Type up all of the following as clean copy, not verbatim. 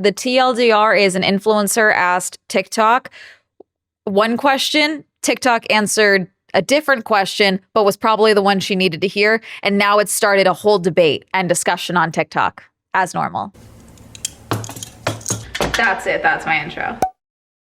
The TLDR is an influencer asked TikTok one question, TikTok answered a different question, but was probably the one she needed to hear. And now it's started a whole debate and discussion on TikTok, as normal. That's it. That's my intro.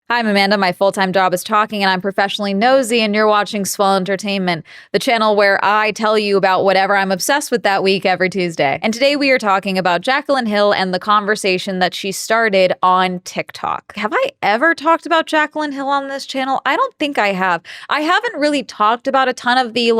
Hi, I'm Amanda. My full-time job is talking, and I'm professionally nosy, and you're watching Swell Entertainment, the channel where I tell you about whatever I'm obsessed with that week every Tuesday. And today we are talking about Jaclyn Hill and the conversation that she started on TikTok. Have I ever talked about Jaclyn Hill on this channel? I don't think I have. I haven't really talked about a ton of the,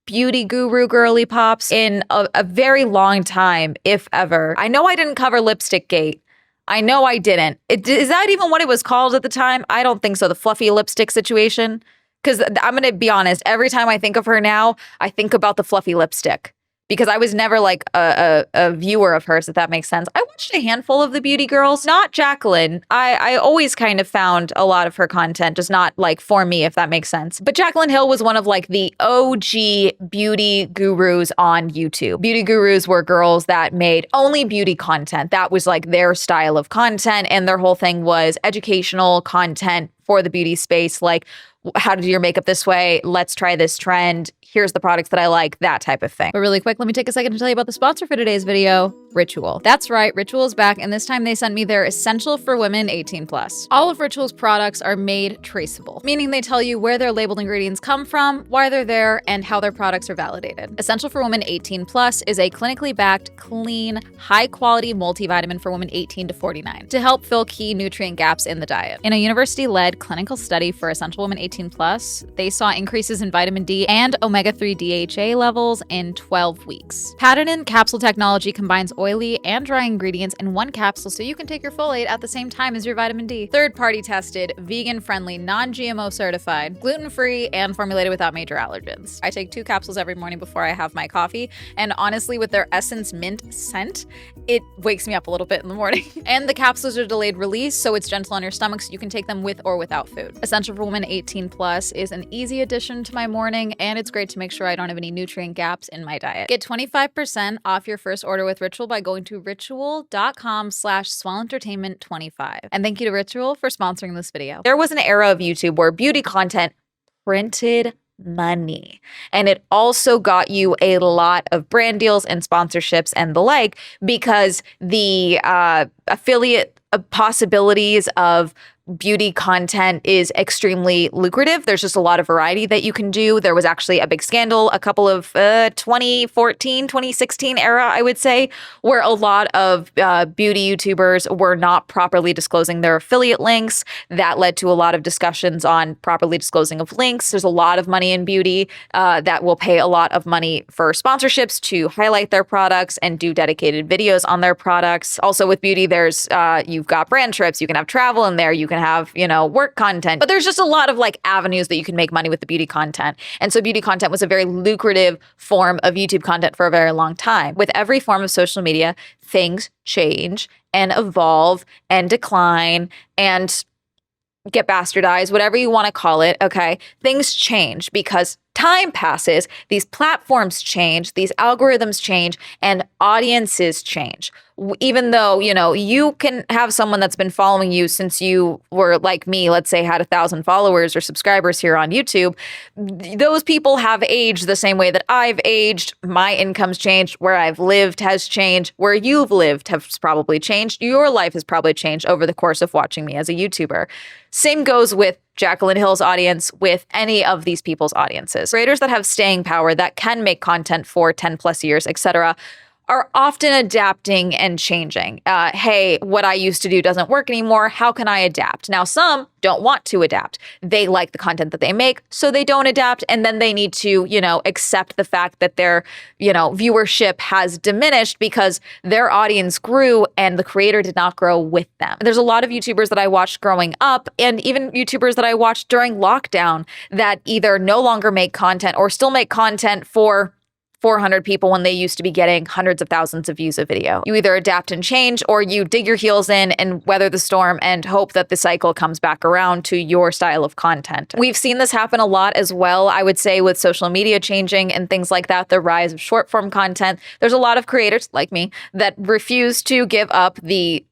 beauty guru girly pops in a very long time, if ever. I know I didn't cover Lipstick Gate. I know I didn't. Is that even what it was called at the time? I don't think so. The fluffy lipstick situation. Because I'm going to be honest, every time I think of her now, I think about the fluffy lipstick. Because I was never a viewer of hers, if that makes sense. I watched a handful of the beauty girls, not Jaclyn. I always kind of found a lot of her content, just not for me, if that makes sense. But Jaclyn Hill was one of the OG beauty gurus on YouTube. Beauty gurus were girls that made only beauty content. That was their style of content, and their whole thing was educational content for the beauty space, how to do your makeup this way, let's try this trend, here's the products that I like, that type of thing. But really quick, let me take a second to tell you about the sponsor for today's video, Ritual. That's right, Ritual is back, and this time they sent me their Essential for Women 18+. All of Ritual's products are made traceable, meaning they tell you where their labeled ingredients come from, why they're there, and how their products are validated. Essential for Women 18+ is a clinically backed, clean, high-quality multivitamin for women 18 to 49 to help fill key nutrient gaps in the diet. In a university-led clinical study for Essential Women 18+, they saw increases in vitamin D and omega-3 DHA levels in 12 weeks. Patented capsule technology combines oily and dry ingredients in one capsule so you can take your folate at the same time as your vitamin D. Third-party tested, vegan-friendly, non-GMO certified, gluten-free, and formulated without major allergens. I take 2 capsules every morning before I have my coffee, and honestly, with their Essence Mint scent, it wakes me up a little bit in the morning. And the capsules are delayed release, so it's gentle on your stomach, so you can take them with or without food. Essential for Women 18+ is an easy addition to my morning, and it's great to make sure I don't have any nutrient gaps in my diet. Get 25% off your first order with Ritual by going to ritual.com/swellentertainment25. And thank you to Ritual for sponsoring this video. There was an era of YouTube where beauty content printed money, and it also got you a lot of brand deals and sponsorships and the like, because the affiliate possibilities of beauty content is extremely lucrative. There's just a lot of variety that you can do. There was actually a big scandal a couple of 2014, 2016 era, I would say, where a lot of beauty YouTubers were not properly disclosing their affiliate links. That led to a lot of discussions on properly disclosing of links. There's a lot of money in beauty that will pay a lot of money for sponsorships to highlight their products and do dedicated videos on their products. Also with beauty, there's you've got brand trips, you can have travel in there, you can have, work content, but there's just a lot of avenues that you can make money with the beauty content. And so beauty content was a very lucrative form of YouTube content for a very long time. With every form of social media, things change and evolve and decline and get bastardized, whatever you want to call it, okay? Things change because time passes, these platforms change, these algorithms change, and audiences change. Even though, you can have someone that's been following you since you were like me, let's say had 1,000 followers or subscribers here on YouTube, those people have aged the same way that I've aged. My income's changed. Where I've lived has changed. Where you've lived has probably changed. Your life has probably changed over the course of watching me as a YouTuber. Same goes with Jaclyn Hill's audience, with any of these people's audiences. Creators that have staying power, that can make content for 10+ years, etc., are often adapting and changing. Hey, what I used to do doesn't work anymore. How can I adapt? Now, some don't want to adapt. They like the content that they make, so they don't adapt. And then they need to, accept the fact that their, viewership has diminished because their audience grew and the creator did not grow with them. There's a lot of YouTubers that I watched growing up, and even YouTubers that I watched during lockdown, that either no longer make content or still make content for 400 people when they used to be getting hundreds of thousands of views a video. You either adapt and change, or you dig your heels in and weather the storm and hope that the cycle comes back around to your style of content. We've seen this happen a lot as well, I would say, with social media changing and things like that, the rise of short form content. There's a lot of creators like me that refuse to give up the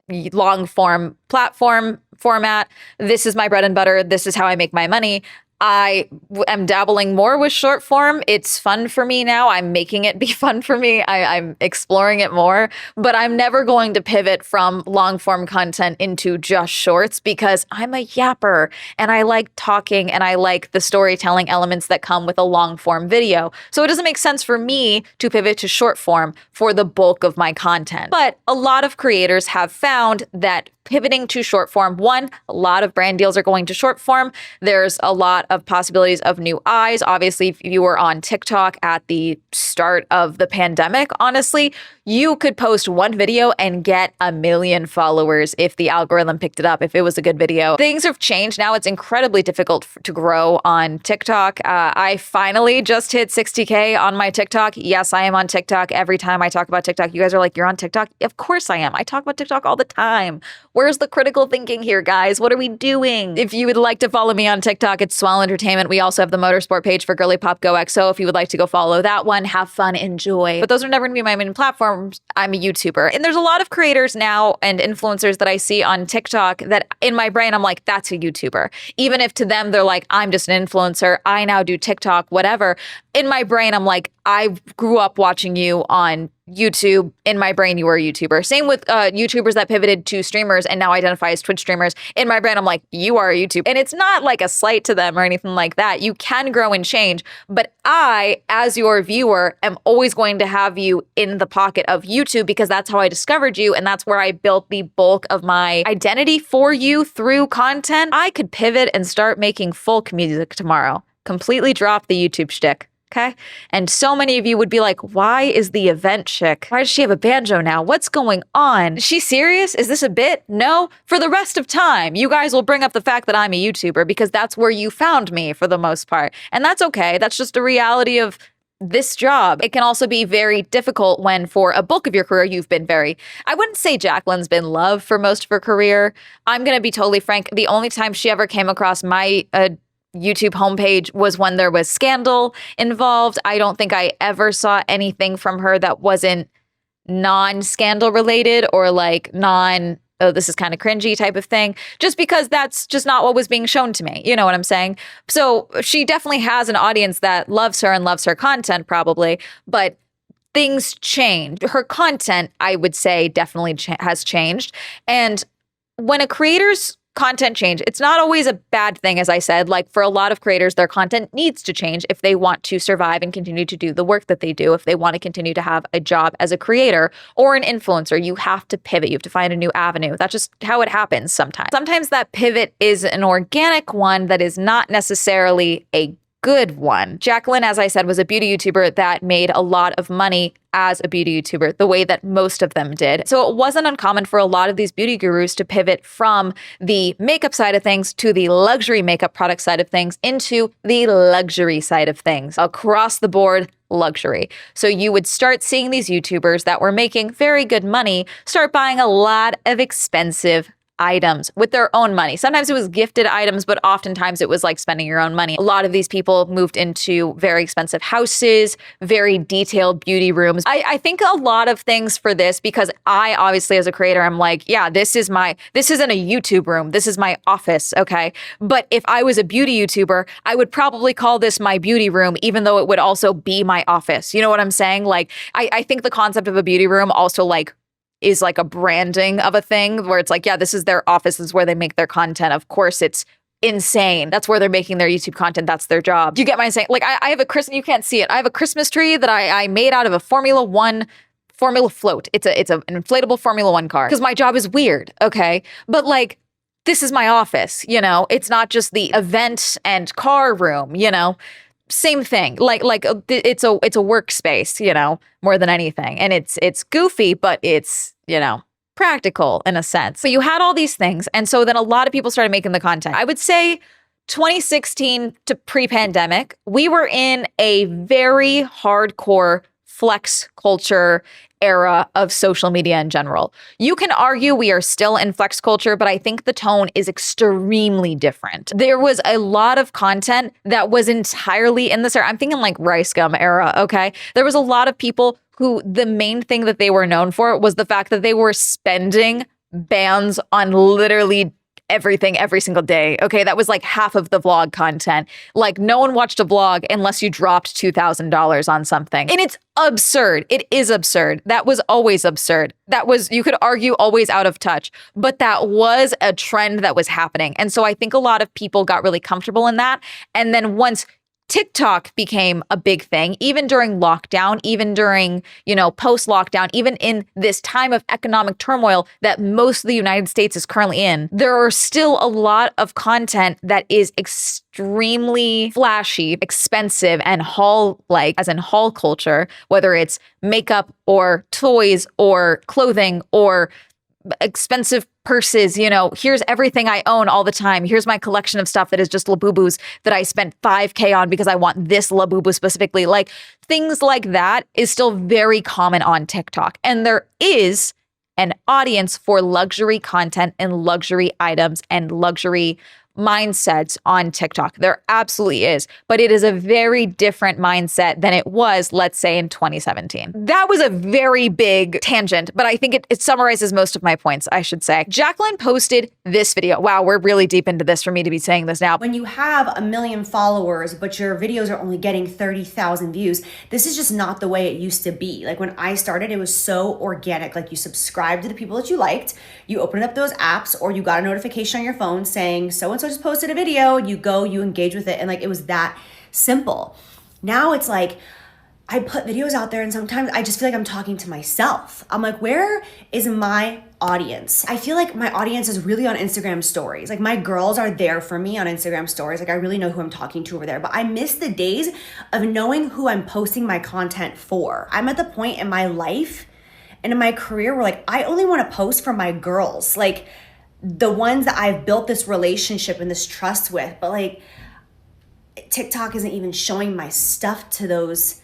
long form platform format. This is my bread and butter. This is how I make my money. I am dabbling more with short form. It's fun for me now. I'm making it be fun for me. I'm exploring it more, but I'm never going to pivot from long form content into just shorts because I'm a yapper and I like talking and I like the storytelling elements that come with a long form video. So it doesn't make sense for me to pivot to short form for the bulk of my content. But a lot of creators have found that pivoting to short form, one, a lot of brand deals are going to short form. There's a lot of possibilities of new eyes. Obviously, if you were on TikTok at the start of the pandemic, honestly, you could post one video and get 1 million followers if the algorithm picked it up, if it was a good video. Things have changed now. It's incredibly difficult to grow on TikTok. I finally just hit 60K on my TikTok. Yes, I am on TikTok. Every time I talk about TikTok, you guys are like, you're on TikTok? Of course I am. I talk about TikTok all the time. Where's the critical thinking here, guys? What are we doing? If you would like to follow me on TikTok, it's Swell Entertainment. We also have the motorsport page for Girly Pop Go XO. If you would like to go follow that one, have fun, enjoy. But those are never going to be my main platforms. I'm a YouTuber. And there's a lot of creators now and influencers that I see on TikTok that in my brain, I'm like, that's a YouTuber. Even if to them, they're like, I'm just an influencer. I now do TikTok, whatever. In my brain, I'm like, I grew up watching you on YouTube. In my brain, you were a YouTuber. Same with YouTubers that pivoted to streamers and now identify as Twitch streamers. In my brain, I'm like, you are a YouTuber. And it's not like a slight to them or anything like that. You can grow and change. But I, as your viewer, am always going to have you in the pocket of YouTube because that's how I discovered you. And that's where I built the bulk of my identity for you through content. I could pivot and start making folk music tomorrow. Completely drop the YouTube shtick. Okay. And so many of you would be like, why is the event chick? Why does she have a banjo now? What's going on? Is she serious? Is this a bit? No. For the rest of time, you guys will bring up the fact that I'm a YouTuber because that's where you found me for the most part. And that's okay. That's just a reality of this job. It can also be very difficult when for a bulk of your career, you've been I wouldn't say Jacqueline's been loved for most of her career. I'm going to be totally frank. The only time she ever came across my YouTube homepage was when there was scandal involved. I don't think I ever saw anything from her that wasn't non-scandal related or like oh, this is kind of cringy type of thing, just because that's just not what was being shown to me. You know what I'm saying? So she definitely has an audience that loves her and loves her content probably, but things changed. Her content, I would say, definitely has changed. And when a creator's content change, it's not always a bad thing, as I said. Like for a lot of creators, their content needs to change if they want to survive and continue to do the work that they do. If they want to continue to have a job as a creator or an influencer, you have to pivot. You have to find a new avenue. That's just how it happens sometimes. Sometimes that pivot is an organic one that is not necessarily a good one. Jacqueline, as I said, was a beauty YouTuber that made a lot of money as a beauty YouTuber, the way that most of them did. So it wasn't uncommon for a lot of these beauty gurus to pivot from the makeup side of things to the luxury makeup product side of things into the luxury side of things. Across the board, luxury. So you would start seeing these YouTubers that were making very good money start buying a lot of expensive items with their own money. Sometimes it was gifted items, but oftentimes it was like spending your own money. A lot of these people moved into very expensive houses, very detailed beauty rooms. I think a lot of things for this, because I obviously as a creator, I'm like, yeah, this isn't a YouTube room. This is my office. Okay. But if I was a beauty YouTuber, I would probably call this my beauty room, even though it would also be my office. You know what I'm saying? Like, I think the concept of a beauty room also is like a branding of a thing where it's like, yeah, this is their office. This is where they make their content. Of course, it's insane. That's where they're making their YouTube content. That's their job. Do you get my saying? Like I have you can't see it. I have a Christmas tree that I made out of a Formula float. It's an inflatable Formula One car because my job is weird. Okay. But like, this is my office, you know, it's not just the event and car room, you know. Same thing. Like it's a workspace, you know, more than anything. And it's goofy, but it's, you know, practical in a sense. So you had all these things. And so then a lot of people started making the content. I would say 2016 to pre-pandemic, we were in a very hardcore flex culture era of social media in general. You can argue we are still in flex culture, but I think the tone is extremely different. There was a lot of content that was entirely in this era. I'm thinking like Rice Gum era, okay? There was a lot of people who the main thing that they were known for was the fact that they were spending bans on literally everything every single day. Okay, that was like half of the vlog content. Like no one watched a vlog unless you dropped $2,000 on something. And it's absurd. It is absurd. That was always absurd. That was, you could argue, always out of touch, but that was a trend that was happening. And so I think a lot of people got really comfortable in that. And then once TikTok became a big thing, even during lockdown, even during, post-lockdown, even in this time of economic turmoil that most of the United States is currently in, there are still a lot of content that is extremely flashy, expensive, and haul-like, as in haul culture, whether it's makeup or toys or clothing or expensive purses, here's everything I own all the time. Here's my collection of stuff that is just Labubus that I spent $5,000 on because I want this Labubu specifically. Like things like that is still very common on TikTok. And there is an audience for luxury content and luxury items and luxury mindsets on TikTok. There absolutely is, but it is a very different mindset than it was, let's say, in 2017. That was a very big tangent, but I think it summarizes most of my points, I should say. Jacqueline posted this video. Wow, we're really deep into this for me to be saying this now. When you have 1 million followers, but your videos are only getting 30,000 views, this is just not the way it used to be. Like when I started, it was so organic. Like you subscribed to the people that you liked, you opened up those apps, or you got a notification on your phone saying so-and-so just posted a video, you go, you engage with it. And like, it was that simple. Now it's like, I put videos out there and sometimes I just feel like I'm talking to myself. I'm like, where is my audience? I feel like my audience is really on Instagram stories. Like my girls are there for me on Instagram stories. Like I really know who I'm talking to over there, but I miss the days of knowing who I'm posting my content for. I'm at the point in my life and in my career where like, I only want to post for my girls. Like the ones that I've built this relationship and this trust with, but like TikTok isn't even showing my stuff to those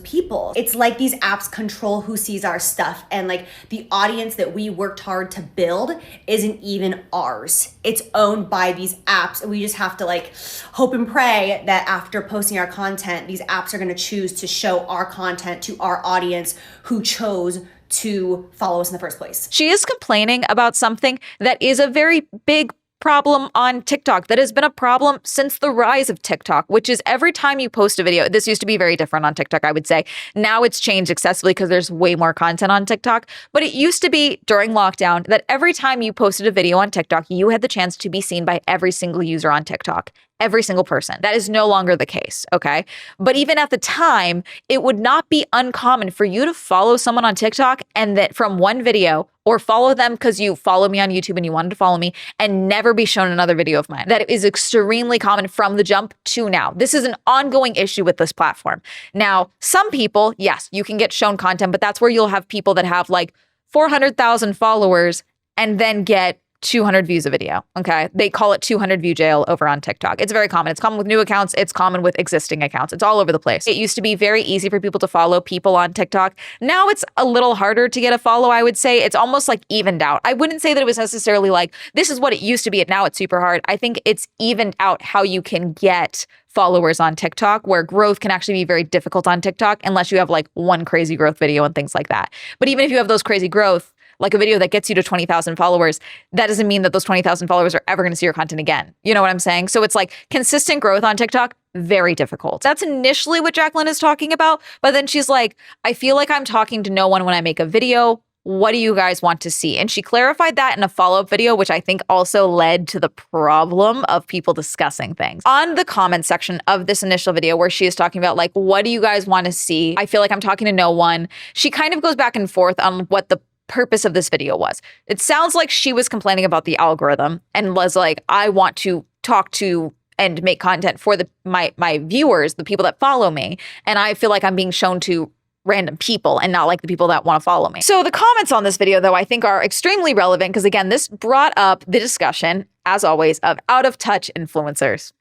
people. It's like these apps control who sees our stuff, and like the audience that we worked hard to build isn't even ours. It's owned by these apps, and we just have to like hope and pray that after posting our content, these apps are going to choose to show our content to our audience who chose to follow us in the first place. She is complaining about something that is a very big problem on TikTok that has been a problem since the rise of TikTok, which is every time you post a video, this used to be very different on TikTok, I would say. Now it's changed excessively because there's way more content on TikTok. But it used to be during lockdown that every time you posted a video on TikTok, you had the chance to be seen by every single user on TikTok. Every single person. That is no longer the case, okay? But even at the time, it would not be uncommon for you to follow someone on TikTok and that from one video, or follow them because you follow me on YouTube and you wanted to follow me, and never be shown another video of mine. That is extremely common from the jump to now. This is an ongoing issue with this platform. Now, some people, yes, you can get shown content, but that's where you'll have people that have like 400,000 followers and then get 200 views a video, okay? They call it 200 view jail over on TikTok. It's very common. It's common with new accounts. It's common with existing accounts. It's all over the place. It used to be very easy for people to follow people on TikTok. Now it's a little harder to get a follow, I would say. It's almost like evened out. I wouldn't say that it was necessarily like, this is what it used to be and now it's super hard. I think it's evened out how you can get followers on TikTok, where growth can actually be very difficult on TikTok unless you have like one crazy growth video and things like that. But even if you have those crazy growth, like a video that gets you to 20,000 followers, that doesn't mean that those 20,000 followers are ever going to see your content again. You know what I'm saying? So it's like consistent growth on TikTok, very difficult. That's initially what Jacqueline is talking about. But then she's like, I feel like I'm talking to no one when I make a video. What do you guys want to see? And she clarified that in a follow-up video, which I think also led to the problem of people discussing things. On the comment section of this initial video where she is talking about like, what do you guys want to see? I feel like I'm talking to no one. She kind of goes back and forth on what the purpose of this video was. It sounds like she was complaining about the algorithm and was like, I want to talk to and make content for my viewers, the people that follow me. And I feel like I'm being shown to random people and not like the people that want to follow me. So the comments on this video, though, I think are extremely relevant because, again, this brought up the discussion, as always, of out-of-touch influencers.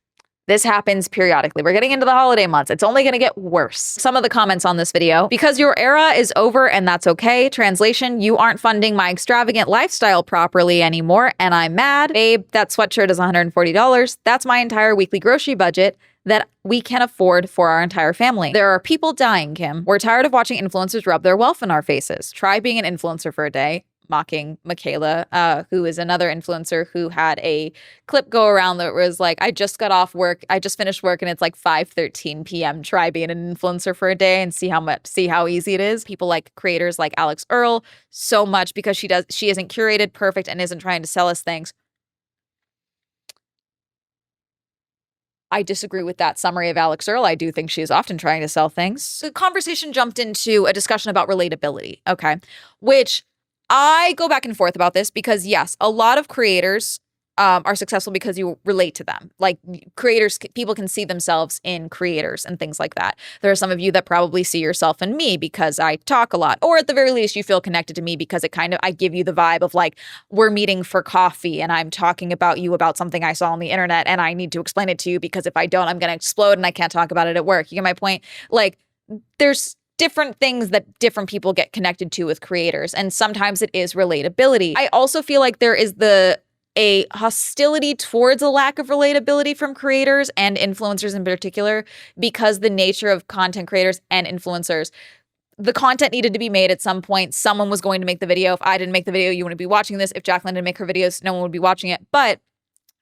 This happens periodically. We're getting into the holiday months. It's only going to get worse. Some of the comments on this video: because your era is over and that's okay. Translation: you aren't funding my extravagant lifestyle properly anymore and I'm mad. Babe, that sweatshirt is $140. That's my entire weekly grocery budget that we can afford for our entire family. There are people dying, Kim. We're tired of watching influencers rub their wealth in our faces. Try being an influencer for a day. mocking Michaela, who is another influencer who had a clip go around that was like, I just got off work, I just finished work, and it's like 5:13 p.m. Try being an influencer for a day and see how easy it is. People like creators like Alex Earl so much because she isn't curated perfect and isn't trying to sell us things. I disagree with that summary of Alex Earl. I do think she is often trying to sell things. The conversation jumped into a discussion about relatability, okay? Which I go back and forth about this because, yes, a lot of creators are successful because you relate to them. Like creators, people can see themselves in creators and things like that. There are some of you that probably see yourself in me because I talk a lot, or at the very least, you feel connected to me because I give you the vibe of like, we're meeting for coffee and I'm talking about you about something I saw on the internet and I need to explain it to you because if I don't, I'm going to explode and I can't talk about it at work. You get my point? Like there's different things that different people get connected to with creators. And sometimes it is relatability. I also feel like there is a hostility towards a lack of relatability from creators and influencers in particular, because the nature of content creators and influencers, the content needed to be made at some point. Someone was going to make the video. If I didn't make the video, you wouldn't be watching this. If Jacqueline didn't make her videos, no one would be watching it. But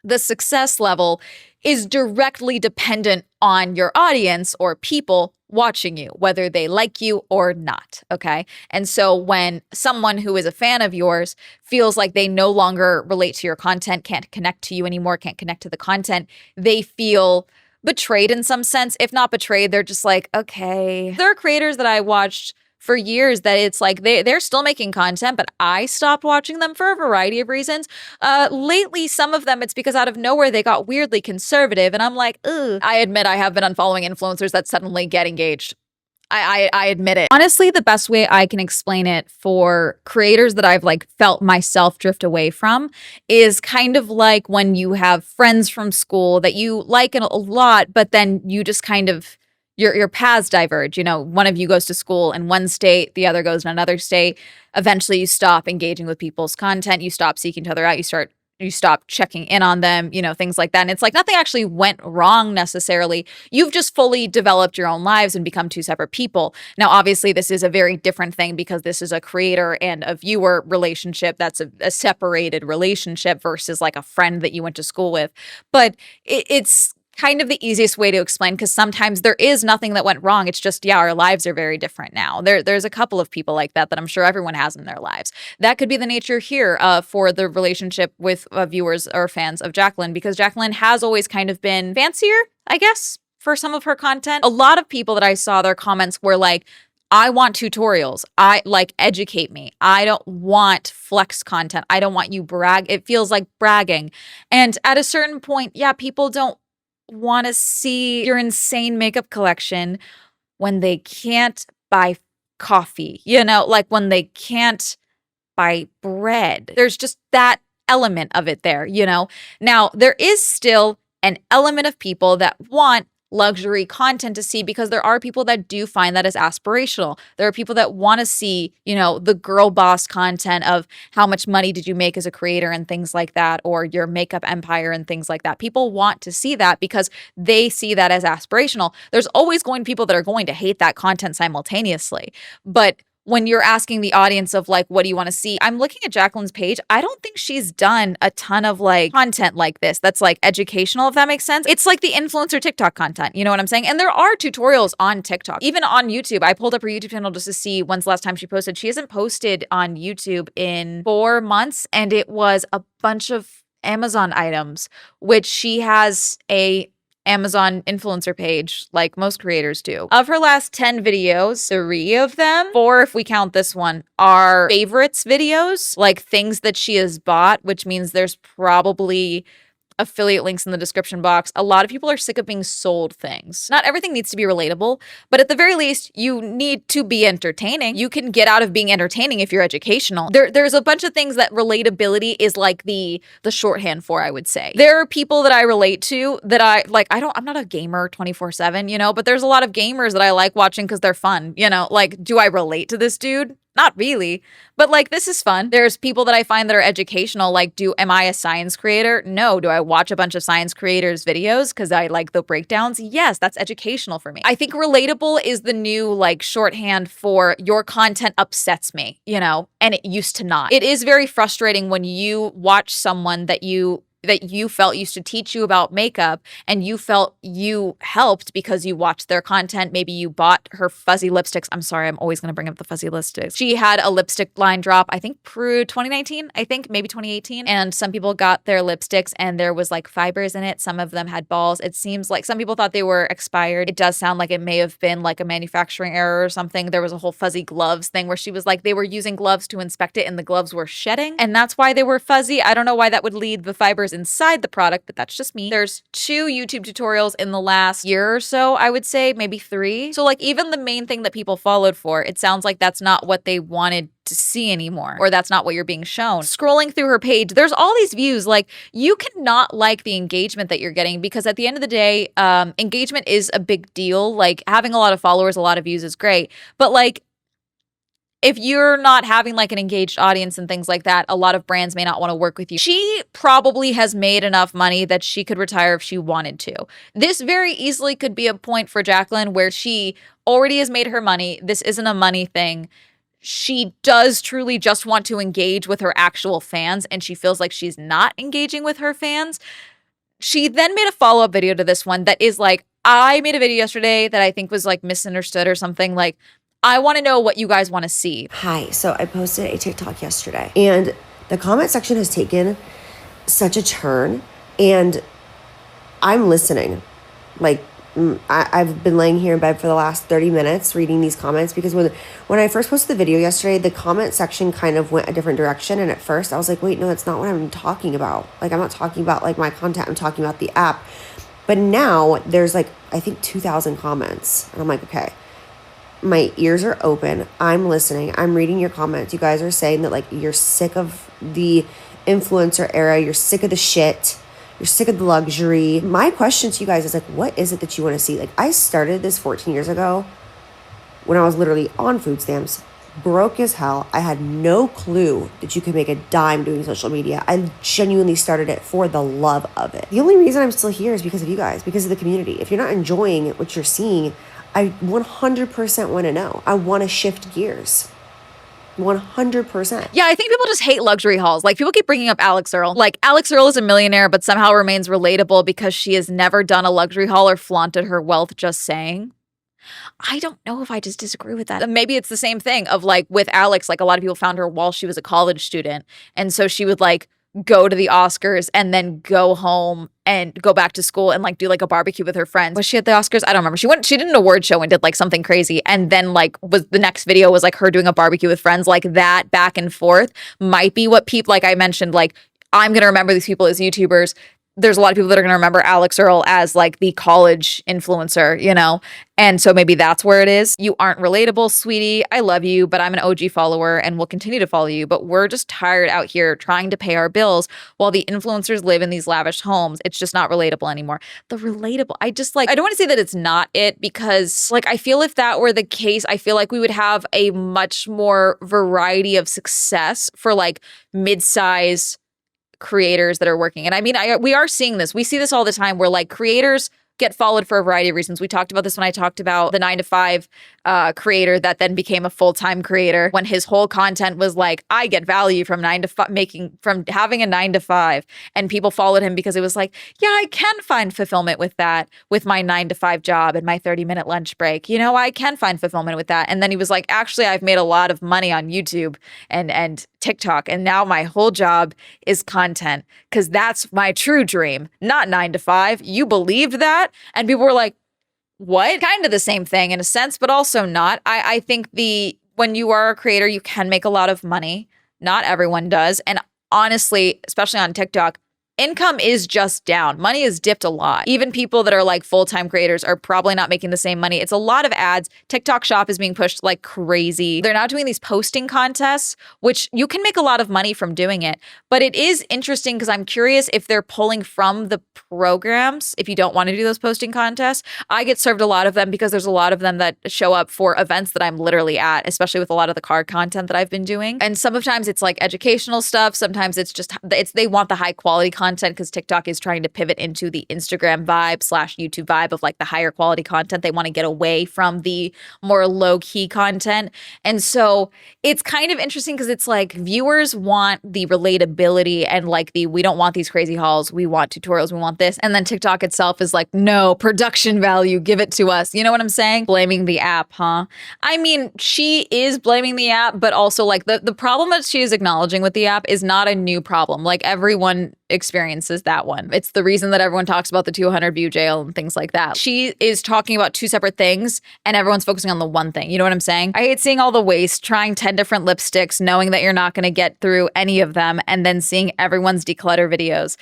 the success level is directly dependent on your audience or people watching you, whether they like you or not, okay? And so when someone who is a fan of yours feels like they no longer relate to your content, can't connect to you anymore, can't connect to the content, they feel betrayed in some sense. If not betrayed, they're just like, okay. There are creators that I watched for years that it's like they're still making content, but I stopped watching them for a variety of reasons. Lately, some of them, it's because out of nowhere, they got weirdly conservative. And I'm like, ugh. I admit I have been unfollowing influencers that suddenly get engaged. I admit it. Honestly, the best way I can explain it for creators that I've like felt myself drift away from is kind of like when you have friends from school that you like a lot, but then you just kind of your paths diverge. You know, one of you goes to school in one state, the other goes in another state. Eventually you stop engaging with people's content, you stop seeking each other out, you stop checking in on them, you know, things like that. And it's like nothing actually went wrong necessarily. You've just fully developed your own lives and become two separate people. Now, obviously, this is a very different thing because this is a creator and a viewer relationship. That's a separated relationship versus like a friend that you went to school with. But it's kind of the easiest way to explain, because sometimes there is nothing that went wrong. It's just, yeah, our lives are very different now. There's a couple of people like that I'm sure everyone has in their lives. That could be the nature here for the relationship with viewers or fans of Jacqueline, because Jacqueline has always kind of been fancier, I guess, for some of her content. A lot of people that I saw, their comments were like, I want tutorials. I like educate me. I don't want flex content. I don't want you brag. It feels like bragging. And at a certain point, yeah, people don't want to see your insane makeup collection when they can't buy coffee, you know, like when they can't buy bread. There's just that element of it there, you know. Now, there is still an element of people that want luxury content to see, because there are people that do find that as aspirational. There are people that want to see, you know, the girl boss content of how much money did you make as a creator and things like that, or your makeup empire and things like that. People want to see that because they see that as aspirational. There's always going to be people that are going to hate that content simultaneously. But when you're asking the audience of like, what do you want to see? I'm looking at Jacqueline's page. I don't think she's done a ton of like content like this that's like educational, if that makes sense. It's like the influencer TikTok content. You know what I'm saying? And there are tutorials on TikTok, even on YouTube. I pulled up her YouTube channel just to see when's the last time she posted. She hasn't posted on YouTube in 4 months, and it was a bunch of Amazon items, which she has a Amazon influencer page like most creators do. Of her last 10 videos, 3 of them, 4 if we count this one, are favorites videos, like things that she has bought, which means there's probably affiliate links in the description box. A lot of people are sick of being sold things. Not everything needs to be relatable, but at the very least, you need to be entertaining. You can get out of being entertaining if you're educational. There's a bunch of things that relatability is like the shorthand for, I would say. There are people that I relate to that I'm not a gamer 24/7, you know, but there's a lot of gamers that I like watching because they're fun, you know, like, do I relate to this dude? Not really, but like this is fun. There's people that I find that are educational. Like, am I a science creator? No. Do I watch a bunch of science creators' videos because I like the breakdowns? Yes, that's educational for me. I think relatable is the new like shorthand for your content upsets me, and it used to not. It is very frustrating when you watch someone that you felt used to teach you about makeup and you felt you helped because you watched their content. Maybe you bought her fuzzy lipsticks. I'm sorry, I'm always going to bring up the fuzzy lipsticks. She had a lipstick line drop, I think 2019, maybe 2018. And some people got their lipsticks and there was like fibers in it. Some of them had balls. It seems like some people thought they were expired. It does sound like it may have been like a manufacturing error or something. There was a whole fuzzy gloves thing where she was like, they were using gloves to inspect it and the gloves were shedding. And that's why they were fuzzy. I don't know why that would lead the fibers inside the product, but that's just me. There's 2 YouTube tutorials in the last year or so, I would say, maybe 3. So like even the main thing that people followed for, it sounds like that's not what they wanted to see anymore, or that's not what you're being shown. Scrolling through her page, there's all these views. Like you cannot like the engagement that you're getting because at the end of the day, engagement is a big deal. Like having a lot of followers, a lot of views is great, but like if you're not having like an engaged audience and things like that, a lot of brands may not want to work with you. She probably has made enough money that she could retire if she wanted to. This very easily could be a point for Jacqueline where she already has made her money. This isn't a money thing. She does truly just want to engage with her actual fans and she feels like she's not engaging with her fans. She then made a follow-up video to this one that is like, I made a video yesterday that I think was like misunderstood or something. Like, I want to know what you guys want to see. Hi, so I posted a TikTok yesterday and the comment section has taken such a turn and I'm listening. Like I've been laying here in bed for the last 30 minutes reading these comments because when I first posted the video yesterday, the comment section kind of went a different direction. And at first I was like, wait, no, that's not what I'm talking about. Like, I'm not talking about like my content. I'm talking about the app. But now there's like, I think 2,000 comments. And I'm like, okay. My ears are open. I'm listening. I'm reading your comments. You guys are saying that like you're sick of the influencer era. You're sick of the shit. You're sick of the luxury. My question to you guys is like, what is it that you want to see? Like I started this 14 years ago when I was literally on food stamps, broke as hell. I had no clue that you could make a dime doing social media. I genuinely started it for the love of it. The only reason I'm still here is because of you guys, because of the community. If you're not enjoying what you're seeing, I 100% want to know. I want to shift gears. 100%. Yeah, I think people just hate luxury hauls. Like people keep bringing up Alex Earl. Like Alex Earl is a millionaire, but somehow remains relatable because she has never done a luxury haul or flaunted her wealth just saying. I don't know if I just disagree with that. Maybe it's the same thing of like with Alex, like a lot of people found her while she was a college student. And so she would like go to the Oscars and then go home and go back to school and like do like a barbecue with her friends. Was she at the Oscars? I don't remember. She did an award show and did like something crazy. And then like was the next video was like her doing a barbecue with friends. Like that back and forth might be what people, like I mentioned, like I'm going to remember these people as YouTubers. There's a lot of people that are going to remember Alex Earl as like the college influencer, And so maybe that's where it is. You aren't relatable, sweetie. I love you, but I'm an OG follower and will continue to follow you. But we're just tired out here trying to pay our bills while the influencers live in these lavish homes. It's just not relatable anymore. The relatable, I don't want to say that it's not it because like, I feel if that were the case, I feel like we would have a much more variety of success for like mid-size creators that are working. And I mean, we are seeing this. We see this all the time where like creators get followed for a variety of reasons. We talked about this when I talked about the 9-to-5 creator that then became a full-time creator when his whole content was like, I get value from having a 9-to-5. And people followed him because it was like, yeah, I can find fulfillment with that, with my 9-to-5 job and my 30-minute lunch break. I can find fulfillment with that. And then he was like, actually, I've made a lot of money on YouTube and TikTok. And now my whole job is content because that's my true dream, not 9-to-5. You believed that? And people were like, what? Kind of the same thing in a sense, but also not. I think when you are a creator, you can make a lot of money. Not everyone does. And honestly, especially on TikTok, income is just down. Money has dipped a lot. Even people that are like full-time creators are probably not making the same money. It's a lot of ads. TikTok Shop is being pushed like crazy. They're now doing these posting contests, which you can make a lot of money from doing it. But it is interesting because I'm curious if they're pulling from the programs if you don't want to do those posting contests. I get served a lot of them because there's a lot of them that show up for events that I'm literally at, especially with a lot of the card content that I've been doing. And sometimes it's like educational stuff. Sometimes it's just, they want the high quality content because TikTok is trying to pivot into the Instagram vibe / YouTube vibe of like the higher quality content. They want to get away from the more low key content. And so it's kind of interesting because it's like viewers want the relatability and like we don't want these crazy hauls. We want tutorials. We want this. And then TikTok itself is like, no, production value, give it to us. You know what I'm saying? Blaming the app, huh? I mean, she is blaming the app, but also like the problem that she is acknowledging with the app is not a new problem. Like everyone experiences that one. It's the reason that everyone talks about the 200 view jail and things like that. She is talking about two separate things and everyone's focusing on the one thing. You know what I'm saying? I hate seeing all the waste, trying 10 different lipsticks, knowing that you're not going to get through any of them, and then seeing everyone's declutter videos.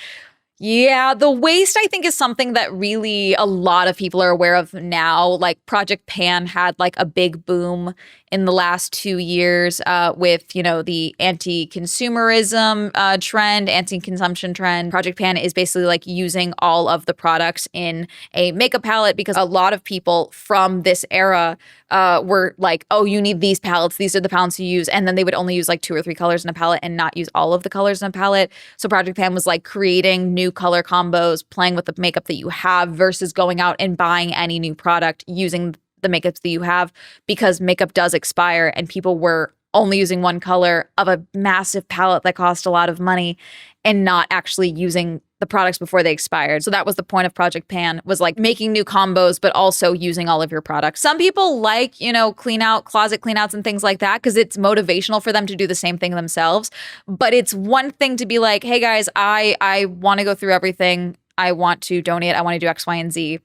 Yeah, the waste, I think, is something that really a lot of people are aware of now. Like Project Pan had like a big boom in the last 2 years with, you know, the anti-consumerism trend, anti-consumption trend. Project Pan is basically like using all of the products in a makeup palette because a lot of people from this era were like, oh, you need these palettes. These are the palettes you use. And then they would only use like 2 or 3 colors in a palette and not use all of the colors in a palette. So Project Pan was like creating new color combos, playing with the makeup that you have versus going out and buying any new product using the makeups that you have, because makeup does expire and people were only using one color of a massive palette that cost a lot of money and not actually using the products before they expired. So that was the point of Project Pan, was like making new combos, but also using all of your products. Some people like, you know, closet clean outs and things like that because it's motivational for them to do the same thing themselves. But it's one thing to be like, hey guys, I want to go through everything. I want to donate. I want to do X, Y, and Z.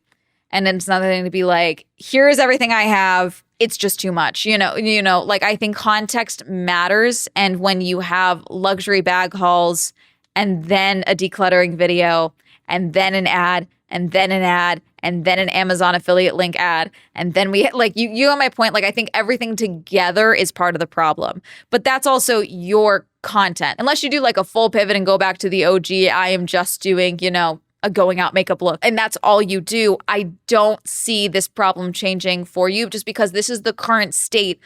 And then it's another thing to be like, here's everything I have. It's just too much. You know, like I think context matters. And when you have luxury bag hauls and then a decluttering video and then an ad and then an ad and then an Amazon affiliate link ad, and then we like you on my point. Like I think everything together is part of the problem, but that's also your content. Unless you do like a full pivot and go back to the OG, I am just doing, you know, a going out makeup look, and that's all you do. I don't see this problem changing for you just because this is the current state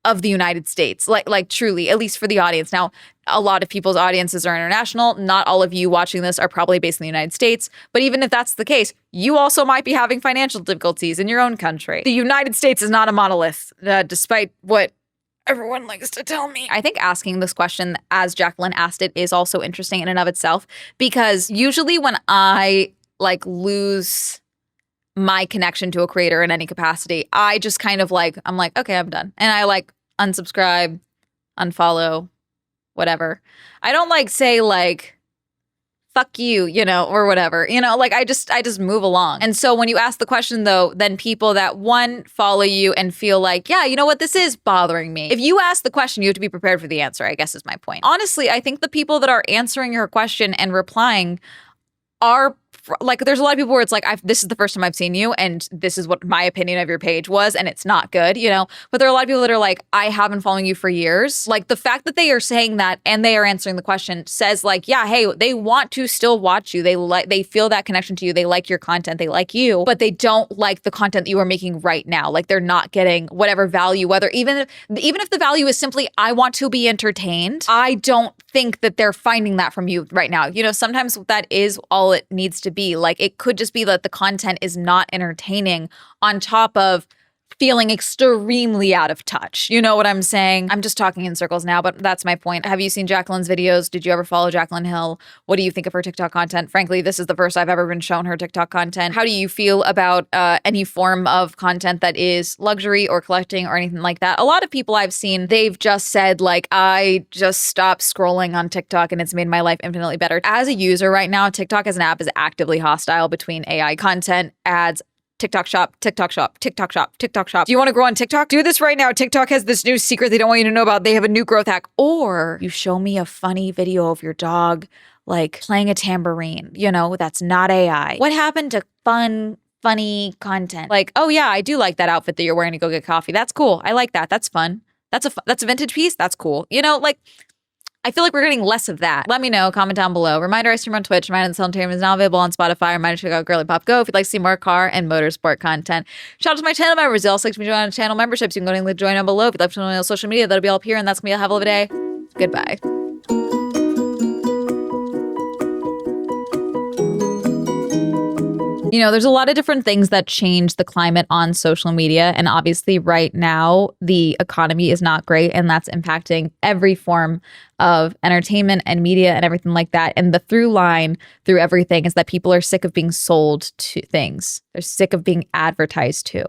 of the United States. Like truly, at least for the audience. Now, a lot of people's audiences are international. Not all of you watching this are probably based in the United States. But even if that's the case, you also might be having financial difficulties in your own country. The United States is not a monolith, despite what everyone likes to tell me. I think asking this question as Jacqueline asked it is also interesting in and of itself, because usually when I like lose my connection to a creator in any capacity, I just kind of like, I'm like, okay, I'm done. And I like unsubscribe, unfollow, whatever. I don't like say like, fuck you, you know, or whatever, you know, like I just move along. And so when you ask the question though, then people that one follow you and feel like, yeah, you know what, this is bothering me. If you ask the question, you have to be prepared for the answer, I guess is my point. Honestly, I think the people that are answering your question and replying are like, there's a lot of people where it's like, this is the first time I've seen you and this is what my opinion of your page was and it's not good, you know? But there are a lot of people that are like, I have been following you for years. Like the fact that they are saying that and they are answering the question says like, yeah, hey, they want to still watch you. They feel that connection to you. They like your content. They like you, but they don't like the content that you are making right now. Like they're not getting whatever value, whether even if the value is simply, I want to be entertained. I don't think that they're finding that from you right now. You know, sometimes that is all it needs to be. Like it could just be that the content is not entertaining on top of feeling extremely out of touch. You know what I'm saying? I'm just talking in circles now, but that's my point. Have you seen Jacqueline's videos? Did you ever follow Jacqueline Hill? What do you think of her TikTok content? Frankly, this is the first I've ever been shown her TikTok content. How do you feel about any form of content that is luxury or collecting or anything like that? A lot of people I've seen, they've just said like, I just stopped scrolling on TikTok and it's made my life infinitely better. As a user right now, TikTok as an app is actively hostile between AI content, ads, TikTok shop, TikTok shop, TikTok shop, TikTok shop. Do you want to grow on TikTok? Do this right now. TikTok has this new secret they don't want you to know about. They have a new growth hack. Or you show me a funny video of your dog like playing a tambourine, that's not AI? What happened to funny content? Like, oh yeah, I do like that outfit that you're wearing to go get coffee. That's cool. I like that. That's fun. That's a vintage piece. That's cool. I feel like we're getting less of that. Let me know. Comment down below. Reminder, I stream on Twitch. Reminder, the Swell Entertainment is now available on Spotify. Reminder to check out Girly Pop Go if you'd like to see more car and motorsport content. Shout out to my channel members. You also like to join on channel memberships. You can go to the link join down below. If you'd like to join on social media, that'll be all up here. And that's going to be a have a lovely day. Goodbye. There's a lot of different things that change the climate on social media. And obviously right now, the economy is not great. And that's impacting every form of entertainment and media and everything like that. And the through line through everything is that people are sick of being sold to things. They're sick of being advertised to.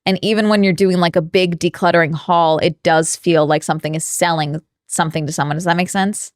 And even when you're doing like a big decluttering haul, it does feel like something is selling something to someone. Does that make sense?